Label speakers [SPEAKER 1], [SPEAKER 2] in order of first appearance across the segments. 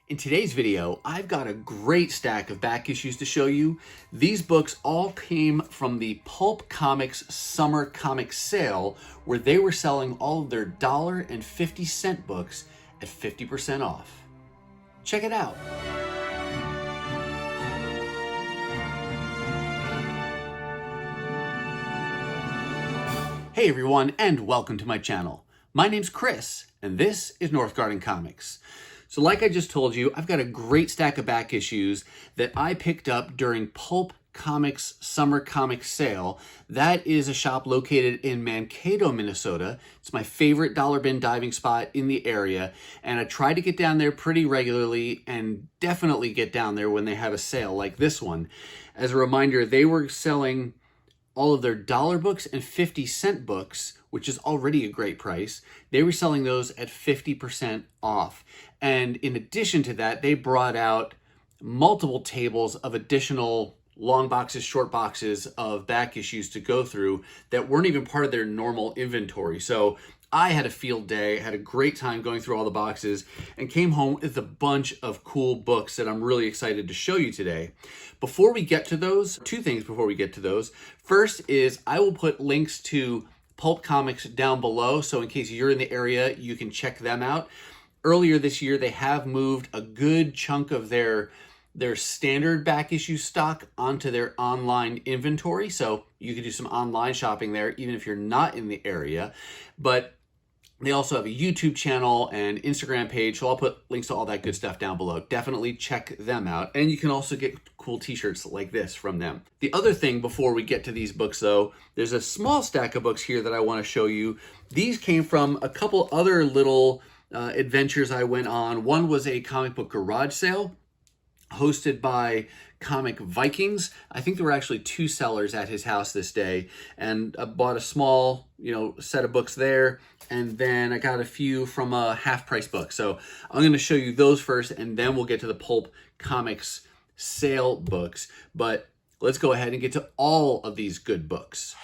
[SPEAKER 1] In today's video, I've got a great stack of back issues to show you. These books all came from the Pulp Comics Summer Comic Sale, where they were selling all of their $1.50 books at 50% off. Check it out. Hey everyone, and welcome to my channel. My name's Chris, and this is Northgarden Comics. So like I just told you, I've got a great stack of back issues that I picked up during Pulp Comics Summer Comic Sale. That is a shop located in Mankato, Minnesota. It's my favorite dollar bin diving spot in the area, and I try to get down there pretty regularly and definitely get down there when they have a sale like this one. As a reminder, they were selling all of their dollar books and 50-cent books, which is already a great price. They were selling those at 50% off. And in addition to that, they brought out multiple tables of additional long boxes, short boxes of back issues to go through that weren't even part of their normal inventory. So I had a field day, had a great time going through all the boxes, and came home with a bunch of cool books that I'm really excited to show you today. Before we get to those, two things before we get to those. First is I will put links to Pulp Comics down below, so in case you're in the area, you can check them out. Earlier this year, they have moved a good chunk of their standard back issue stock onto their online inventory, so you can do some online shopping there even if you're not in the area. But they also have a YouTube channel and Instagram page, so I'll put links to all that good stuff down below. Definitely check them out. And you can also get cool t-shirts like this from them. The other thing before we get to these books though, there's a small stack of books here that I want to show you. These came from a couple other little adventures I went on. One was a comic book garage sale hosted by Comic Vikings. I think there were actually two sellers at his house this day, and I bought a small, set of books there, and then I got a few from a half-price book. So I'm going to show you those first, and then we'll get to the Pulp Comics sale books. But let's go ahead and get to all of these good books.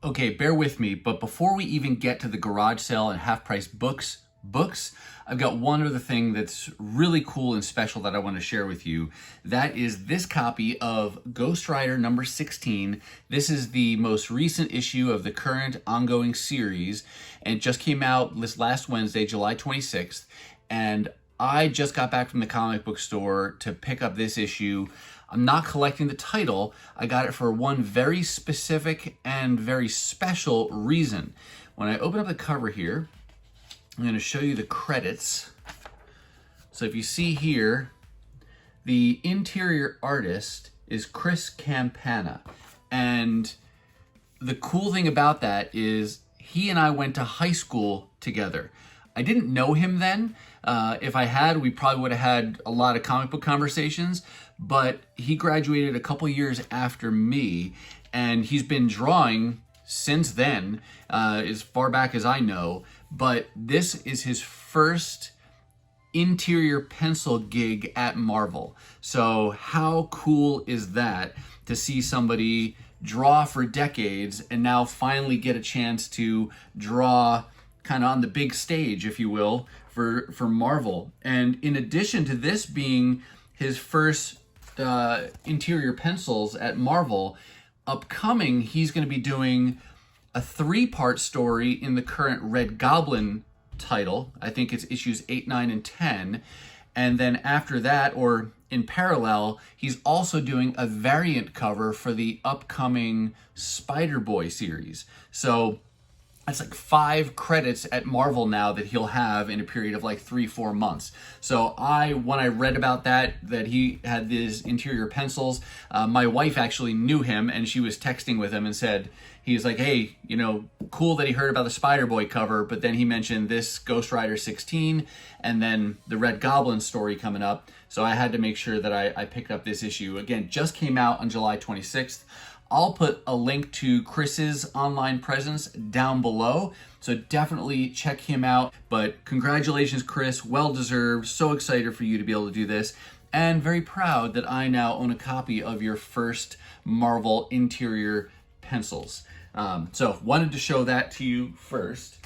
[SPEAKER 1] Okay, bear with me, but before we even get to the garage sale and half-price books, I've got one other thing that's really cool and special that I want to share with you. That is this copy of Ghost Rider number 16. This is the most recent issue of the current ongoing series, and it just came out this last Wednesday, July 26th, and I just got back from the comic book store to pick up this issue. I'm not collecting the title. I got it for one very specific and very special reason. When I open up the cover here, I'm going to show you the credits. So if you see here, the interior artist is Chris Campana. And the cool thing about that is he and I went to high school together. I didn't know him then. If I had, we probably would have had a lot of comic book conversations, but he graduated a couple years after me, and he's been drawing since then, as far back as I know. But this is his first interior pencil gig at Marvel. So how cool is that to see somebody draw for decades and now finally get a chance to draw kind of on the big stage, if you will, for Marvel. And in addition to this being his first interior pencils at Marvel, upcoming he's going to be doing a 3-part story in the current Red Goblin title. I think it's issues 8, 9, and 10. And then after that, or in parallel, he's also doing a variant cover for the upcoming Spider-Boy series. So that's like 5 credits at Marvel now that he'll have in a period of like 3-4 months. So when I read about that he had these interior pencils, my wife actually knew him, and she was texting with him and said, he was like, hey, cool that he heard about the Spider-Boy cover, but then he mentioned this Ghost Rider 16 and then the Red Goblin story coming up. So I had to make sure that I picked up this issue. Again, just came out on July 26th. I'll put a link to Chris's online presence down below, so definitely check him out. But congratulations, Chris, well deserved. So excited for you to be able to do this, and very proud that I now own a copy of your first Marvel interior pencils. So wanted to show that to you first.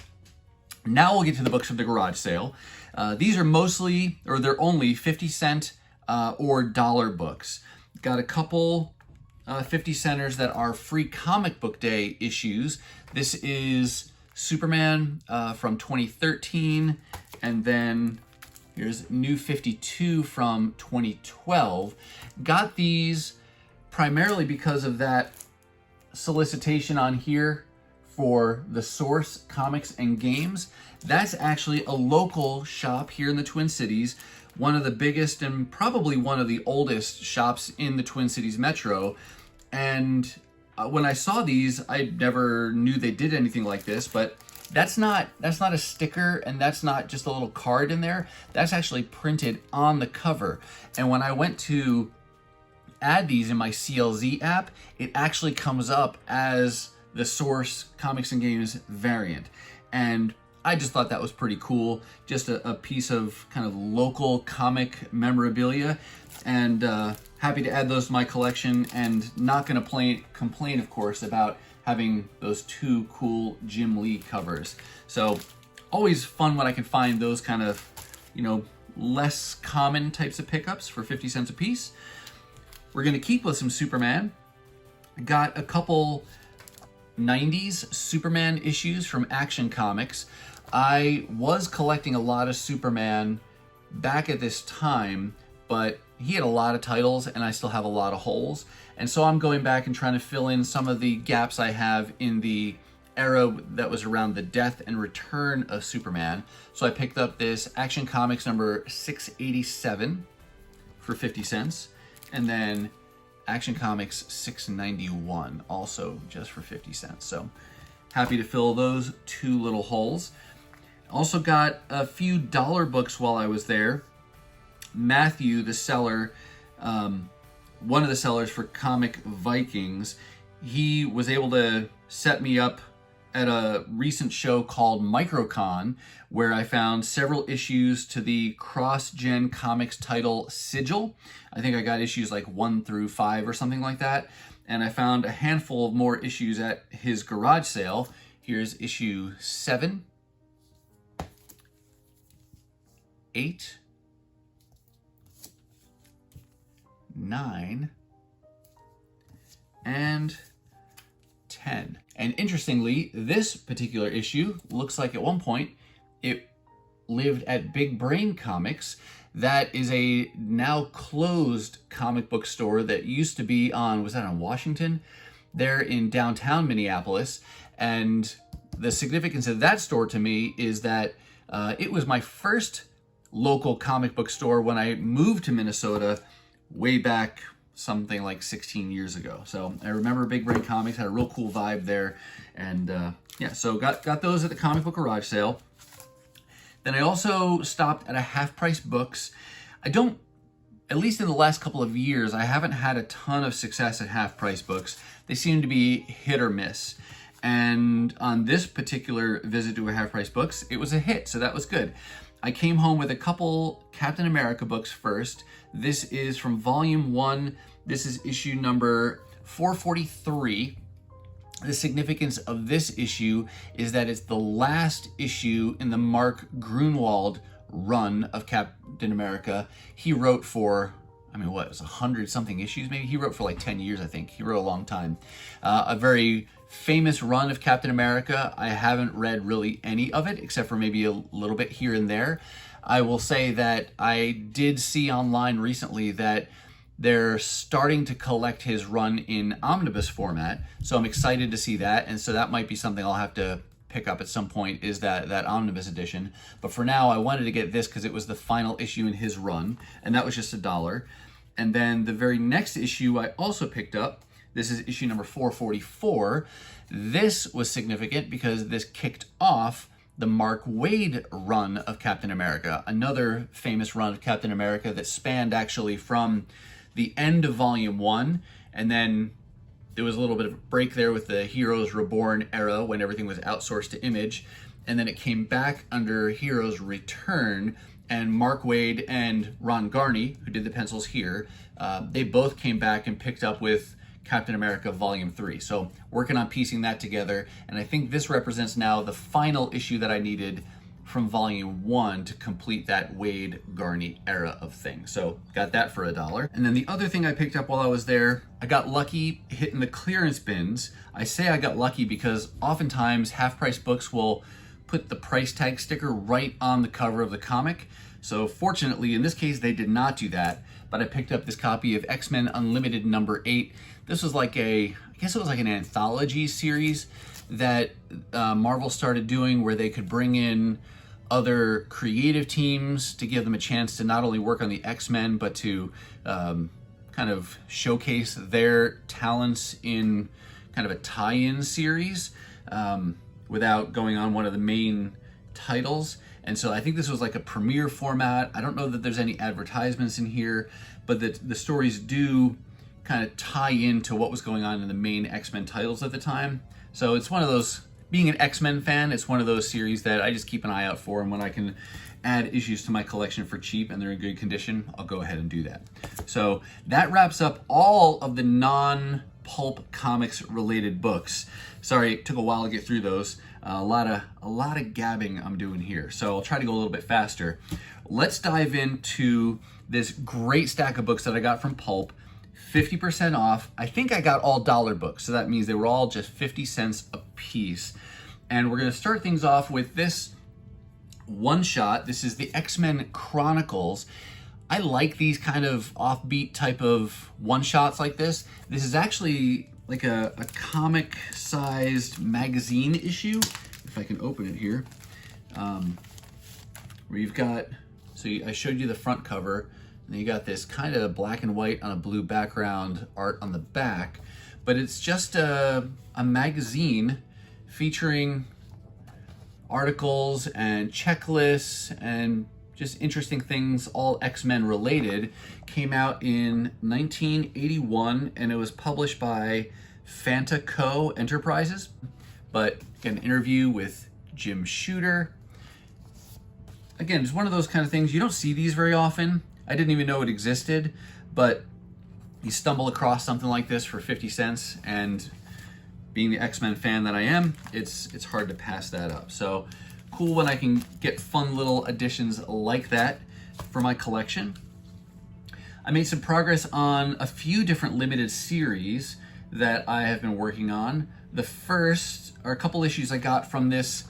[SPEAKER 1] Now we'll get to the books from the garage sale. These are mostly, or they're only 50-cent or dollar books. Got a couple 50 centers that are free comic book day issues. This is Superman from 2013, and then here's New 52 from 2012. Got these primarily because of that solicitation on here for the Source Comics and Games. That's actually a local shop here in the Twin Cities, one of the biggest and probably one of the oldest shops in the Twin Cities Metro. And when I saw these, I never knew they did anything like this, but that's not a sticker, and that's not just a little card in there. That's actually printed on the cover. And when I went to add these in my CLZ app, it actually comes up as the Source Comics and Games variant. And I just thought that was pretty cool. Just a piece of kind of local comic memorabilia, and happy to add those to my collection, and not gonna complain, of course, about having those two cool Jim Lee covers. So always fun when I can find those kind of, less common types of pickups for 50 cents a piece. We're gonna keep with some Superman. Got a couple 90s Superman issues from Action Comics. I was collecting a lot of Superman back at this time, but he had a lot of titles and I still have a lot of holes. And so I'm going back and trying to fill in some of the gaps I have in the era that was around the death and return of Superman. So I picked up this Action Comics number 687 for 50 cents. And then Action Comics 691, also just for 50 cents. So happy to fill those two little holes. Also got a few dollar books while I was there. Matthew, the seller, one of the sellers for Comic Vikings, he was able to set me up at a recent show called Microcon, where I found several issues to the cross-gen comics title Sigil. I think I got issues like 1 through 5 or something like that. And I found a handful of more issues at his garage sale. Here's issue 7, 8, 9, and 10. And interestingly, this particular issue looks like at one point it lived at Big Brain Comics. That is a now closed comic book store that used to be on, was that on Washington? There in downtown Minneapolis. And the significance of that store to me is that it was my first local comic book store when I moved to Minnesota way back something like 16 years ago. So I remember Big Brain Comics had a real cool vibe there. And yeah, so got those at the comic book garage sale. Then I also stopped at a Half Price Books. At least in the last couple of years, I haven't had a ton of success at Half Price Books. They seem to be hit or miss. And on this particular visit to a Half Price Books, it was a hit, so that was good. I came home with a couple Captain America books first. This is from Volume 1. This is issue number 443. The significance of this issue is that it's the last issue in the Mark Grunwald run of Captain America. He wrote for, it was 100-something issues maybe? He wrote for like 10 years, I think. He wrote a long time. A very famous run of Captain America. I haven't read really any of it, except for maybe a little bit here and there. I will say that I did see online recently that they're starting to collect his run in omnibus format, so I'm excited to see that, and so that might be something I'll have to pick up at some point, is that omnibus edition. But for now, I wanted to get this because it was the final issue in his run, and that was just $1. And then the very next issue I also picked up. This is issue number 444. This was significant because this kicked off the Mark Waid run of Captain America, another famous run of Captain America that spanned actually from the end of Volume 1, and then there was a little bit of a break there with the Heroes Reborn era when everything was outsourced to Image, and then it came back under Heroes Return, and Mark Waid and Ron Garney, who did the pencils here, they both came back and picked up with Captain America Volume 3. So working on piecing that together, and I think this represents now the final issue that I needed from volume 1 to complete that Wade Garney era of things. So got that for $1. And then the other thing I picked up while I was there, I got lucky hitting the clearance bins. I say I got lucky because oftentimes half-price books will put the price tag sticker right on the cover of the comic. So fortunately, in this case, they did not do that, but I picked up this copy of X-Men Unlimited number 8. This was like I guess it was like an anthology series that Marvel started doing where they could bring in other creative teams to give them a chance to not only work on the X-Men, but to kind of showcase their talents in kind of a tie-in series without going on one of the main titles. And so I think this was like a premiere format. I don't know that there's any advertisements in here, but the stories do kind of tie into what was going on in the main X-Men titles at the time. So it's one of those, being an X-Men fan, it's one of those series that I just keep an eye out for, and when I can add issues to my collection for cheap and they're in good condition, I'll go ahead and do that. So that wraps up all of the non-Pulp Comics related books. Sorry, it took a while to get through those. A lot of gabbing I'm doing here, so I'll try to go a little bit faster. Let's dive into this great stack of books that I got from Pulp. 50% off. I think I got all dollar books, so that means they were all just 50 cents a piece. And we're going to start things off with this one shot. This is the X-Men Chronicles. I like these kind of offbeat type of one shots like this. This is actually like a comic-sized magazine issue, if I can open it here, where you've got, I showed you the front cover, and you got this kind of black and white on a blue background art on the back, but it's just a magazine featuring articles and checklists and just interesting things, all X-Men related. Came out in 1981, and it was published by Fanta Co. Enterprises. But an interview with Jim Shooter. Again, it's one of those kind of things, you don't see these very often. I didn't even know it existed, but you stumble across something like this for 50 cents, and being the X-Men fan that I am, it's hard to pass that up. So cool when I can get fun little additions like that for my collection. I made some progress on a few different limited series that I have been working on. The first are a couple issues I got from this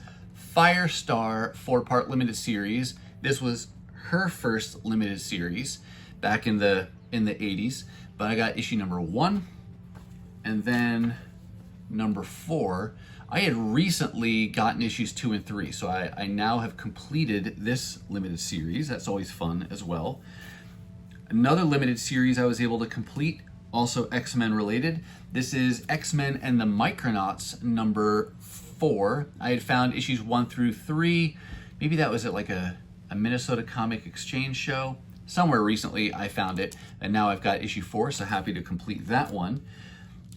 [SPEAKER 1] Firestar 4-part limited series. This was her first limited series back in the 80s, but I got issue number 1 and then number 4. I had recently gotten issues 2 and 3, so I now have completed this limited series. That's always fun as well. Another limited series I was able to complete, also X-Men related. This is X-Men and the Micronauts number 4. I had found issues 1 through 3. Maybe that was at like a Minnesota Comic Exchange show. Somewhere recently I found it, and now I've got issue 4, so happy to complete that one.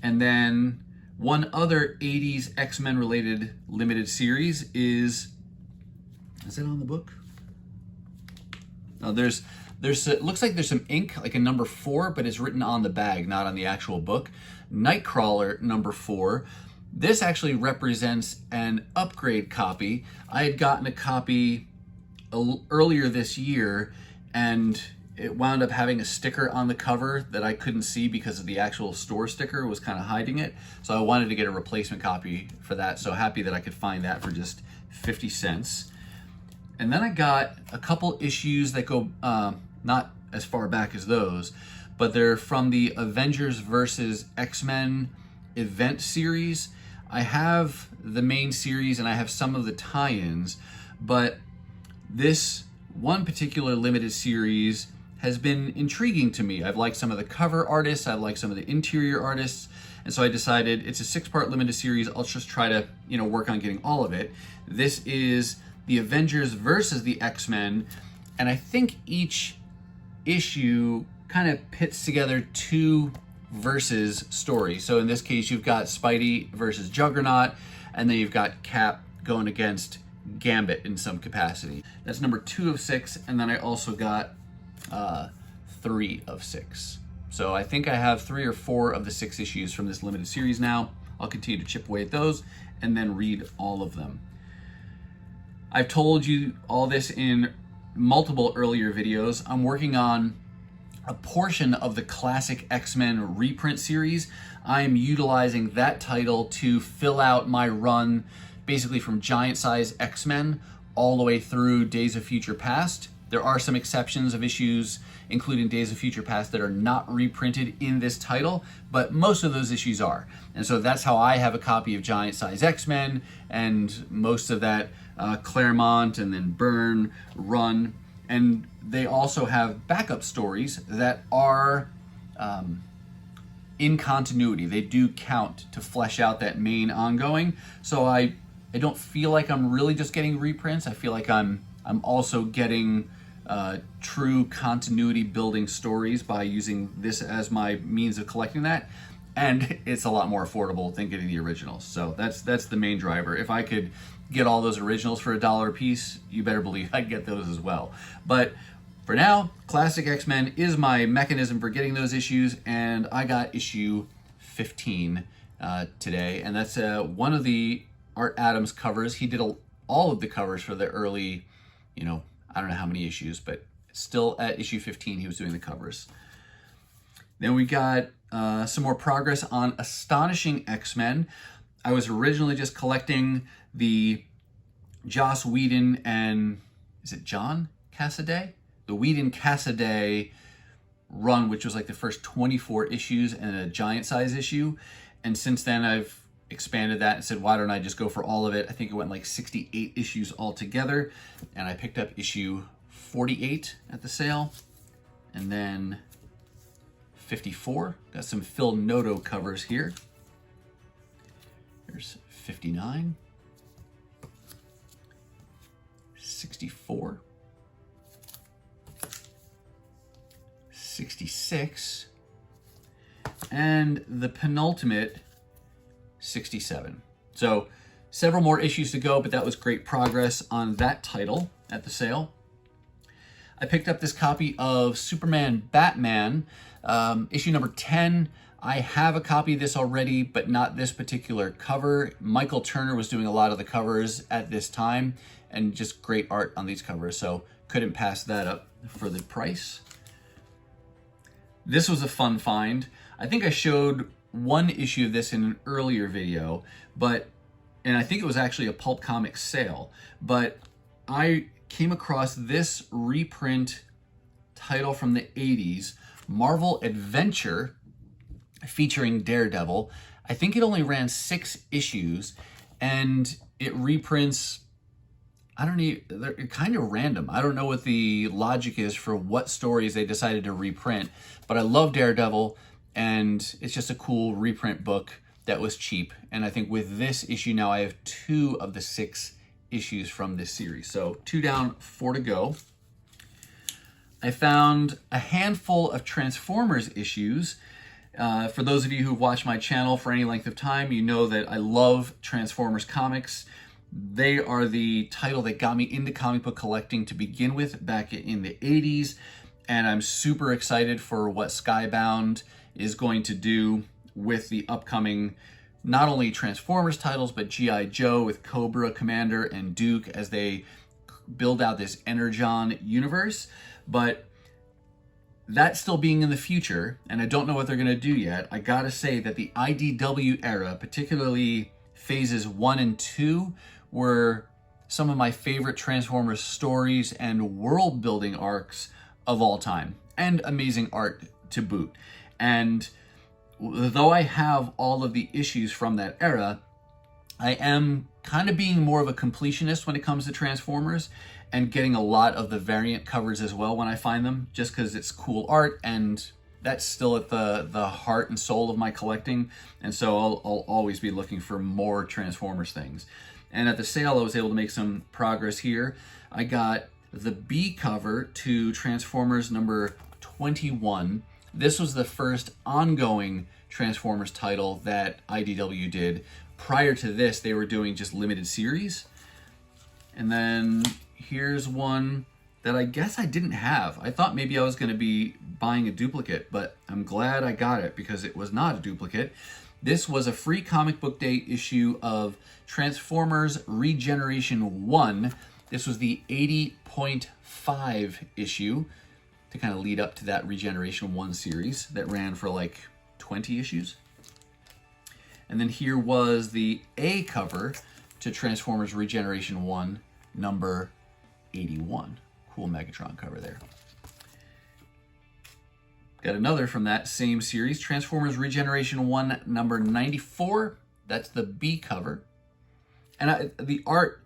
[SPEAKER 1] And then one other 80s X-Men related limited series is it on the book? No, it looks like there's some ink, like a number 4, but it's written on the bag, not on the actual book. Nightcrawler number 4. This actually represents an upgrade copy. I had gotten a copy earlier this year, and it wound up having a sticker on the cover that I couldn't see because of the actual store sticker was kind of hiding it. So I wanted to get a replacement copy for that. So happy that I could find that for just 50 cents. And then I got a couple issues that go not as far back as those, but they're from the Avengers versus X-Men event series. I have the main series and I have some of the tie-ins, but this one particular limited series has been intriguing to me. I've liked some of the cover artists, I've liked some of the interior artists, and so I decided it's a 6-part limited series. I'll just try to, work on getting all of it. This is the Avengers versus the X-Men, and I think each issue kind of pits together 2 versus stories. So in this case, you've got Spidey versus Juggernaut, and then you've got Cap going against Gambit in some capacity. That's number 2 of 6, and then I also got 3 of 6. So I think I have 3 or 4 of the 6 issues from this limited series now. I'll continue to chip away at those and then read all of them. I've told you all this in multiple earlier videos. I'm working on a portion of the classic X-Men reprint series. I am utilizing that title to fill out my run basically from Giant Size X-Men all the way through Days of Future Past. There are some exceptions of issues, including Days of Future Past, that are not reprinted in this title, but most of those issues are. And so that's how I have a copy of Giant Size X-Men, and most of that Claremont and then Byrne run. And they also have backup stories that are in continuity. They do count to flesh out that main ongoing. So I don't feel like I'm really just getting reprints. I feel like I'm also getting true continuity building stories by using this as my means of collecting that. And it's a lot more affordable than getting the originals. So that's the main driver. If I could get all those originals for $1 a piece, you better believe I'd get those as well. But for now, Classic X-Men is my mechanism for getting those issues, and I got issue 15 today, and that's one of the Art Adams covers. He did all of the covers for the early, I don't know how many issues, but still at issue 15 he was doing the covers. Then we got some more progress on Astonishing X-Men. I was originally just collecting the Joss Whedon and, is it John Cassaday? The Whedon-Cassaday run, which was like the first 24 issues and a giant size issue. And since then I've expanded that and said, why don't I just go for all of it? I think it went like 68 issues altogether. And I picked up issue 48 at the sale. And then 54. Got some Phil Noto covers here. There's 59. 64. 66. And the penultimate 67. So several more issues to go, but that was great progress on that title at the sale. I picked up this copy of Superman Batman, issue number 10. I have a copy of this already, but not this particular cover. Michael Turner was doing a lot of the covers at this time, and just great art on these covers, so couldn't pass that up for the price. This was a fun find. I think I showed one issue of this in an earlier video, and I think it was actually a Pulp Comics sale, but I came across this reprint title from the 80s, Marvel Adventure, featuring Daredevil. I think it only ran 6 issues, and it reprints, they're kind of random. I don't know what the logic is for what stories they decided to reprint, but I love Daredevil, and it's just a cool reprint book that was cheap. And I think with this issue now, I have 2 of the 6 issues from this series. So 2 down, 4 to go. I found a handful of Transformers issues. For those of you who've watched my channel for any length of time, you know that I love Transformers comics. They are the title that got me into comic book collecting to begin with back in the 80s. And I'm super excited for what Skybound is going to do with the upcoming, not only Transformers titles, but G.I. Joe with Cobra, Commander, and Duke as they build out this Energon universe. But that still being in the future, and I don't know what they're going to do yet, I gotta say that the IDW era, particularly phases 1 and 2, were some of my favorite Transformers stories and world building arcs of all time, and amazing art to boot. And though I have all of the issues from that era, I am kind of being more of a completionist when it comes to Transformers, and getting a lot of the variant covers as well when I find them, just because it's cool art, and that's still at the heart and soul of my collecting. And so I'll always be looking for more Transformers things. And at the sale, I was able to make some progress here. I got the B cover to Transformers number 21. This was the first ongoing Transformers title that IDW did. Prior to this, they were doing just limited series. And then here's one that I guess I didn't have. I thought maybe I was going to be buying a duplicate, but I'm glad I got it because it was not a duplicate. This was a free comic book day issue of Transformers Regeneration 1, This was the 80.5 issue to kind of lead up to that Regeneration 1 series that ran for like 20 issues. And then here was the A cover to Transformers Regeneration 1, number 81. Cool Megatron cover there. Got another from that same series, Transformers Regeneration 1, number 94. That's the B cover. And the art,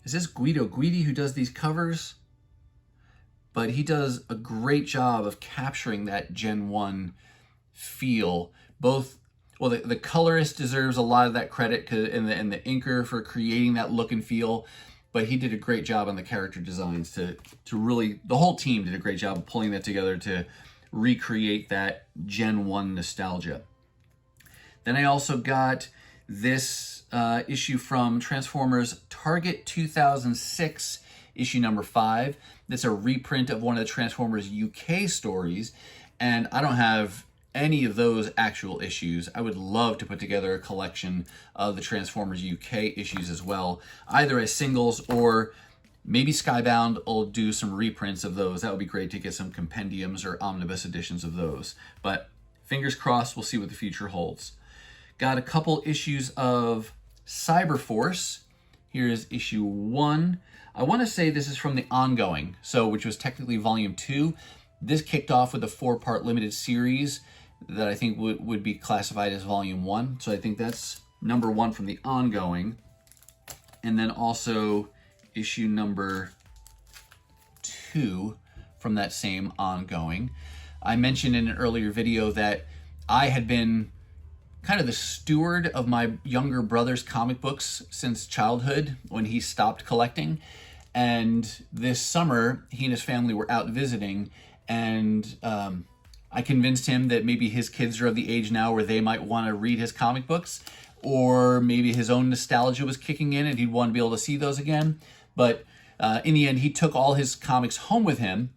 [SPEAKER 1] is this Guido Guidi who does these covers? But he does a great job of capturing that Gen 1 feel. Both, well, the colorist deserves a lot of that credit and the inker for creating that look and feel. But he did a great job on the character designs to really, the whole team did a great job of pulling that together to recreate that Gen 1 nostalgia. Then I also got this issue from Transformers Target 2006, issue number 5. That's a reprint of one of the Transformers UK stories, and I don't have any of those actual issues. I would love to put together a collection of the Transformers UK issues as well, either as singles or maybe Skybound will do some reprints of those. That would be great to get some compendiums or omnibus editions of those. But fingers crossed, we'll see what the future holds. Got a couple issues of Cyberforce. Here's issue 1. I want to say this is from the ongoing, which was technically volume 2. This kicked off with a 4-part limited series that I think would be classified as volume 1. So I think that's number 1 from the ongoing. And then also issue number 2 from that same ongoing. I mentioned in an earlier video that I had been kind of the steward of my younger brother's comic books since childhood when he stopped collecting. And this summer, he and his family were out visiting, and I convinced him that maybe his kids are of the age now where they might want to read his comic books, or maybe his own nostalgia was kicking in and he'd want to be able to see those again. But in the end, he took all his comics home with him.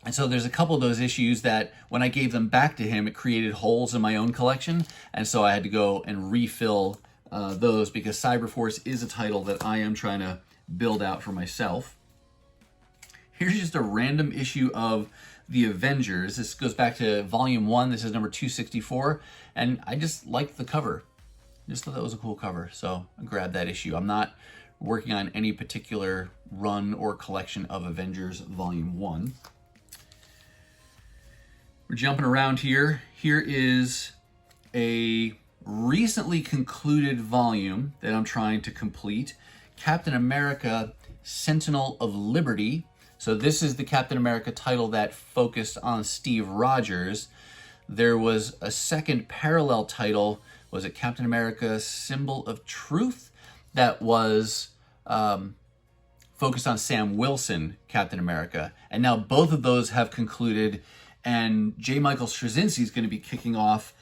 [SPEAKER 1] And so there's a couple of those issues that when I gave them back to him, it created holes in my own collection. And so I had to go and refill those because Cyberforce is a title that I am trying to build out for myself. Here's just a random issue of The Avengers. This goes back to volume 1. This is number 264. And I just liked the cover. Just thought that was a cool cover. So I grabbed that issue. I'm not working on any particular run or collection of Avengers volume 1. We're jumping around here. Here is a recently concluded volume that I'm trying to complete. Captain America, Sentinel of Liberty. So this is the Captain America title that focused on Steve Rogers. There was a second parallel title. Was it Captain America, Symbol of Truth? That was focused on Sam Wilson, Captain America. And now both of those have concluded, and J. Michael Straczynski is going to be kicking off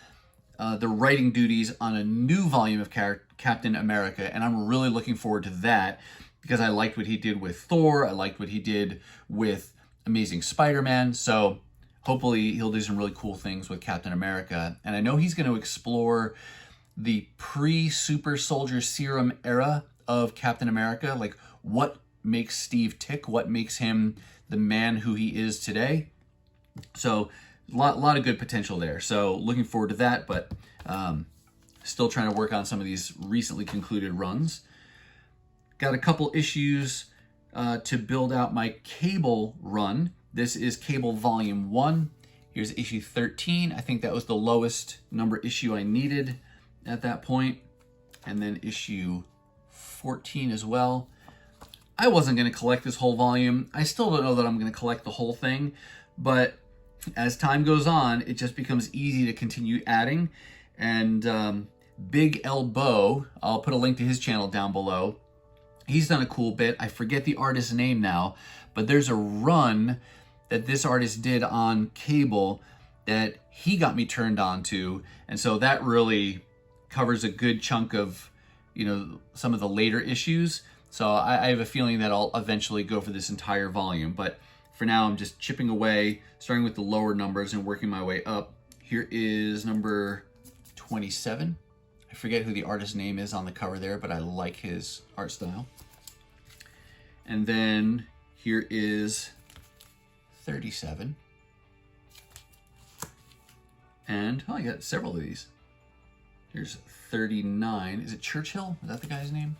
[SPEAKER 1] the writing duties on a new volume of Captain America, and I'm really looking forward to that because I liked what he did with Thor, I liked what he did with Amazing Spider-Man, so hopefully he'll do some really cool things with Captain America. And I know he's going to explore the pre-Super Soldier Serum era of Captain America, like what makes Steve tick, what makes him the man who he is today. So a lot of good potential there. So looking forward to that, but still trying to work on some of these recently concluded runs. Got a couple issues to build out my Cable run. This is Cable Volume 1. Here's issue 13. I think that was the lowest number issue I needed at that point. And then issue 14 as well. I wasn't going to collect this whole volume. I still don't know that I'm going to collect the whole thing, but as time goes on, it just becomes easy to continue adding. And Big Elbow, I'll put a link to his channel down below. He's done a cool bit. I forget the artist's name now, but there's a run that this artist did on Cable that he got me turned on to. And so that really covers a good chunk of, you know, some of the later issues. So I have a feeling that I'll eventually go for this entire volume. But for now, I'm just chipping away, starting with the lower numbers and working my way up. Here is number 27. I forget who the artist's name is on the cover there, but I like his art style. And then here is 37. And, oh, I got several of these. Here's 39. Is it Churchill? Is that the guy's name?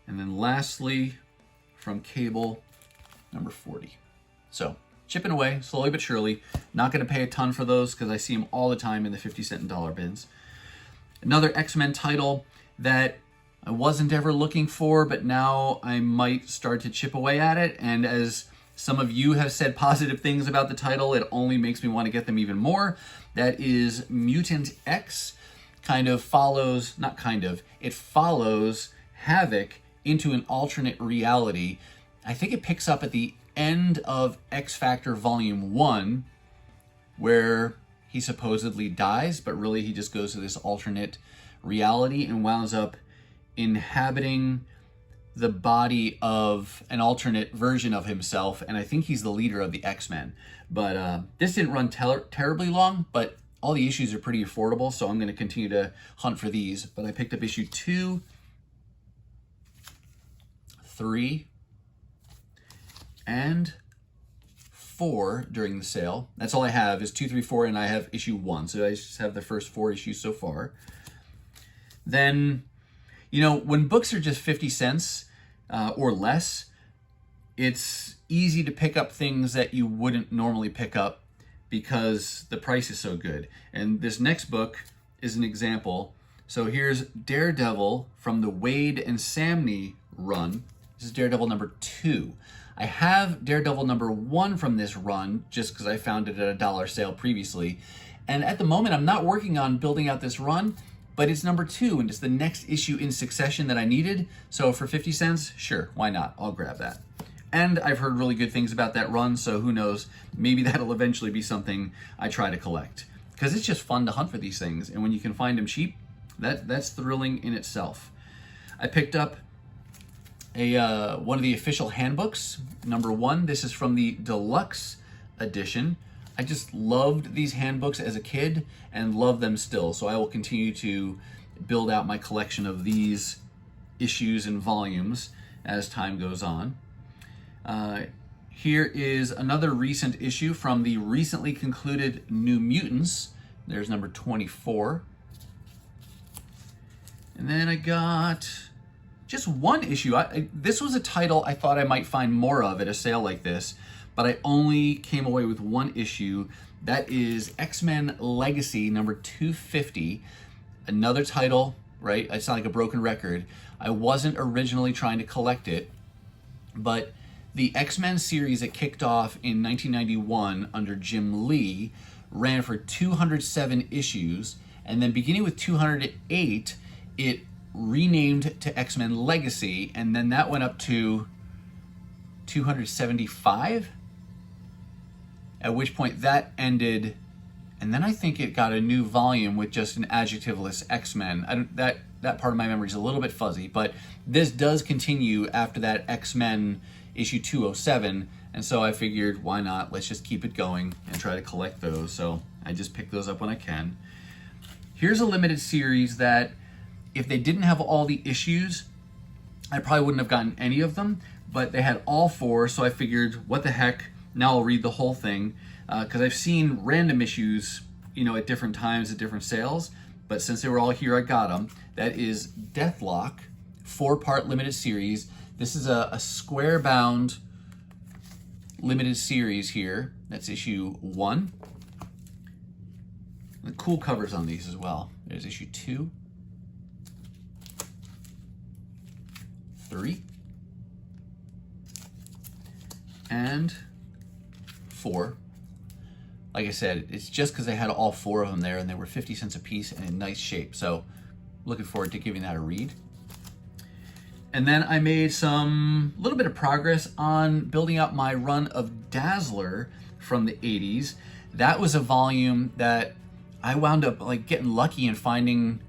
[SPEAKER 1] And then lastly, from Cable, number 40. So, chipping away, slowly but surely. Not going to pay a ton for those because I see them all the time in the 50-cent and dollar bins. Another X-Men title that I wasn't ever looking for, but now I might start to chip away at it. And as some of you have said positive things about the title, it only makes me want to get them even more. That is Mutant X. It follows Havoc into an alternate reality. I think it picks up at the end of X Factor Volume 1, where he supposedly dies, but really he just goes to this alternate reality and wounds up inhabiting the body of an alternate version of himself, and I think he's the leader of the X-Men. But this didn't run terribly long, but all the issues are pretty affordable, so I'm going to continue to hunt for these. But I picked up issue 2, 3, and 4 during the sale. That's all I have is 2, 3, 4, and I have issue 1, so I just have the first 4 issues so far. Then, when books are just 50 cents or less, it's easy to pick up things that you wouldn't normally pick up because the price is so good. And this next book is an example. So here's Daredevil from the Wade and Samney run. This is Daredevil number 2. I have Daredevil number 1 from this run just because I found it at a dollar sale previously. And at the moment, I'm not working on building out this run, but it's number 2, and it's the next issue in succession that I needed. So for 50 cents, sure, why not? I'll grab that. And I've heard really good things about that run, so who knows? Maybe that'll eventually be something I try to collect. Because it's just fun to hunt for these things, and when you can find them cheap, that's thrilling in itself. I picked up one of the official handbooks, number 1. This is from the deluxe edition. I just loved these handbooks as a kid and love them still, so I will continue to build out my collection of these issues and volumes as time goes on. Here is another recent issue from the recently concluded New Mutants. There's number 24. And then I got just one issue. This was a title I thought I might find more of at a sale like this, but I only came away with one issue. That is X-Men Legacy number 250. Another title, right? It's not like a broken record. I wasn't originally trying to collect it, but the X-Men series that kicked off in 1991 under Jim Lee ran for 207 issues, and then beginning with 208, it renamed to X-Men Legacy, and then that went up to 275, at which point that ended, and then I think it got a new volume with just an adjectiveless X-Men. That part of my memory is a little bit fuzzy, but this does continue after that X-Men issue 207, and so I figured, why not? Let's just keep it going and try to collect those. So I just pick those up when I can. Here's a limited series that if they didn't have all the issues, I probably wouldn't have gotten any of them, but they had all 4, so I figured, what the heck, now I'll read the whole thing, because I've seen random issues, at different times at different sales, but since they were all here, I got them. That is Deathlock, 4-part limited series. This is a square-bound limited series here. That's issue 1. The cool covers on these as well. There's issue 2, 3, and 4. Like I said, it's just because they had all 4 of them there and they were 50 cents a piece and in nice shape. So looking forward to giving that a read. And then I made some little bit of progress on building out my run of Dazzler from the 80s. That was a volume that I wound up getting lucky and finding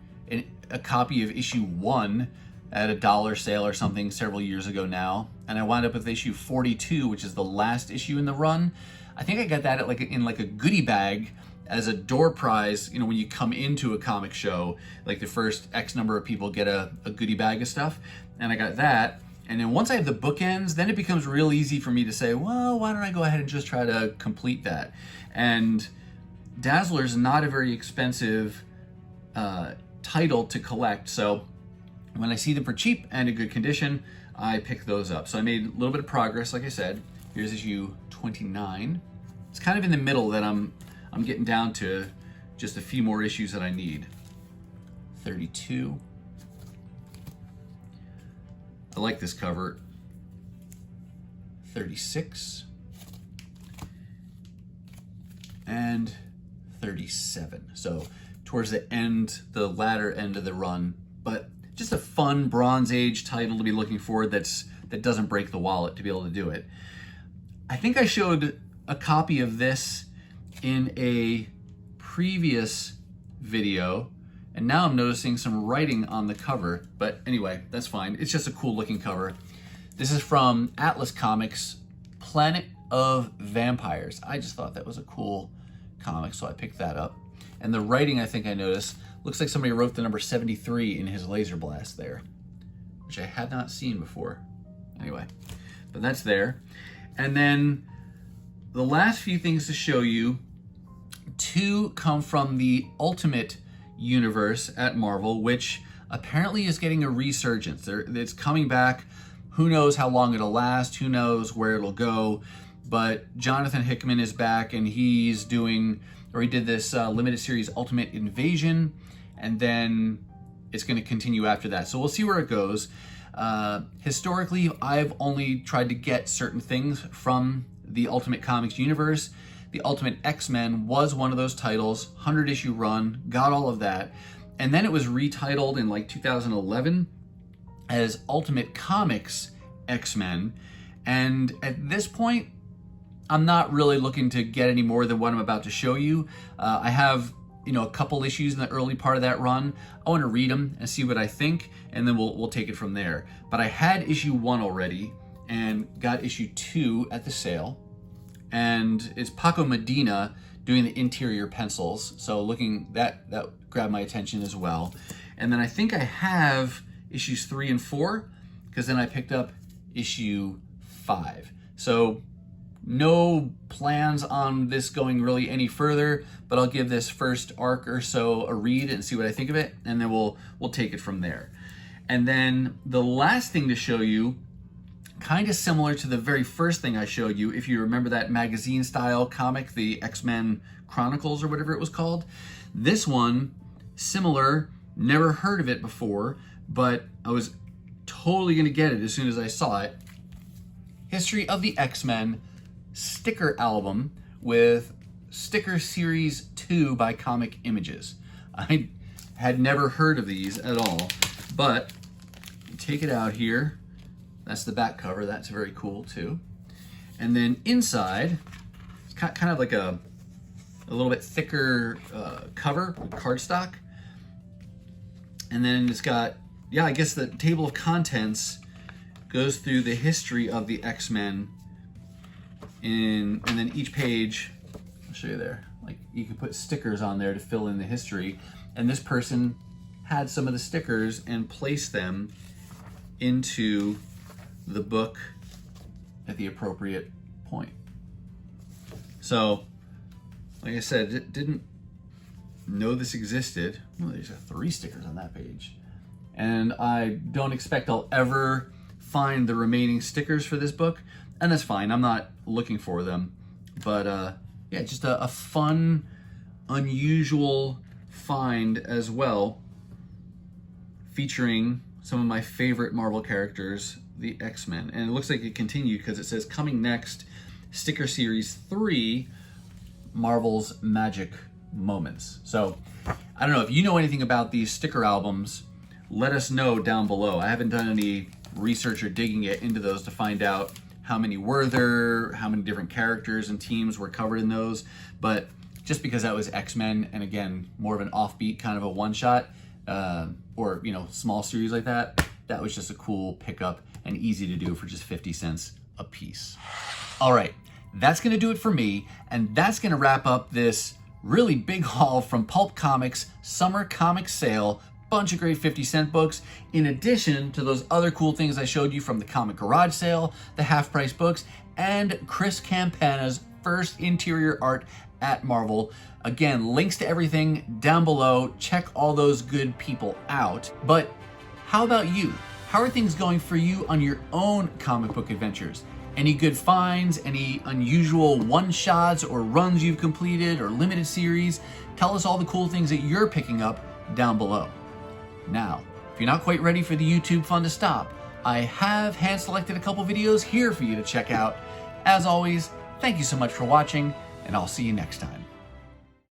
[SPEAKER 1] a copy of issue 1 at a dollar sale or something several years ago now. And I wound up with issue 42, which is the last issue in the run. I think I got that in a goodie bag as a door prize, you know, when you come into a comic show, like the first X number of people get a goodie bag of stuff. And I got that. And then once I have the bookends, then it becomes real easy for me to say, well, why don't I go ahead and just try to complete that? And Dazzler's not a very expensive title to collect. So when I see them for cheap and in good condition, I pick those up. So I made a little bit of progress, like I said. Here's issue 29. It's kind of in the middle that I'm getting down to just a few more issues that I need. 32. I like this cover. 36. And 37. So towards the end, the latter end of the run, but just a fun Bronze Age title to be looking for that doesn't break the wallet to be able to do it. I think I showed a copy of this in a previous video, and now I'm noticing some writing on the cover, but anyway, that's fine. It's just a cool looking cover. This is from Atlas Comics, Planet of Vampires. I just thought that was a cool comic, so I picked that up. And the writing, I think I noticed, looks like somebody wrote the number 73 in his laser blast there, which I had not seen before. Anyway, but that's there. And then the last few things to show you, two come from the Ultimate universe at Marvel, which apparently is getting a resurgence. It's coming back. Who knows how long it'll last? Who knows where it'll go? But Jonathan Hickman is back, and he's doing, or he did this limited series Ultimate Invasion, and then it's going to continue after that. So we'll see where it goes. Historically, I've only tried to get certain things from the Ultimate Comics universe. The Ultimate X-Men was one of those titles, 100-issue run, got all of that. And then it was retitled in like 2011 as Ultimate Comics X-Men. And at this point, I'm not really looking to get any more than what I'm about to show you. I have, a couple issues in the early part of that run. I want to read them and see what I think, and then we'll take it from there. But I had issue 1 already and got issue 2 at the sale. And it's Paco Medina doing the interior pencils. So looking, that grabbed my attention as well. And then I think I have issues 3 and 4, because then I picked up issue 5. So no plans on this going really any further, but I'll give this first arc or so a read and see what I think of it, and then we'll take it from there. And then the last thing to show you, kind of similar to the very first thing I showed you, if you remember that magazine style comic, the X-Men Chronicles or whatever it was called. This one, similar, never heard of it before, but I was totally gonna get it as soon as I saw it. History of the X-Men sticker album with Sticker Series 2 by Comic Images. I had never heard of these at all, but take it out here. That's the back cover. That's very cool too. And then inside, it's kind of like a little bit thicker cover, cardstock. And then it's got, I guess the table of contents goes through the history of the X-Men. And then each page, I'll show you there, like you can put stickers on there to fill in the history. And this person had some of the stickers and placed them into the book at the appropriate point. So, like I said, didn't know this existed. Well, there's 3 stickers on that page. And I don't expect I'll ever find the remaining stickers for this book, and that's fine. I'm not looking for them. But just a fun, unusual find as well, featuring some of my favorite Marvel characters, the X-Men. And it looks like it continued because it says coming next, Sticker Series 3, Marvel's Magic Moments. So I don't know if you know anything about these sticker albums, let us know down below. I haven't done any research or digging yet into those to find out how many were there, how many different characters and teams were covered in those. But just because that was X-Men, and again, more of an offbeat kind of a one-shot, or small series like that, that was just a cool pickup and easy to do for just 50 cents a piece. All right, that's gonna do it for me, and that's gonna wrap up this really big haul from Pulp Comics Summer Comic Sale. Bunch of great 50-cent books, in addition to those other cool things I showed you from the Comic Garage Sale, the half-price books, and Chris Campana's first interior art at Marvel. Again, links to everything down below. Check all those good people out. But how about you? How are things going for you on your own comic book adventures? Any good finds, any unusual one-shots or runs you've completed or limited series? Tell us all the cool things that you're picking up down below. Now, if you're not quite ready for the YouTube fun to stop, I have hand-selected a couple videos here for you to check out. As always, thank you so much for watching, and I'll see you next time.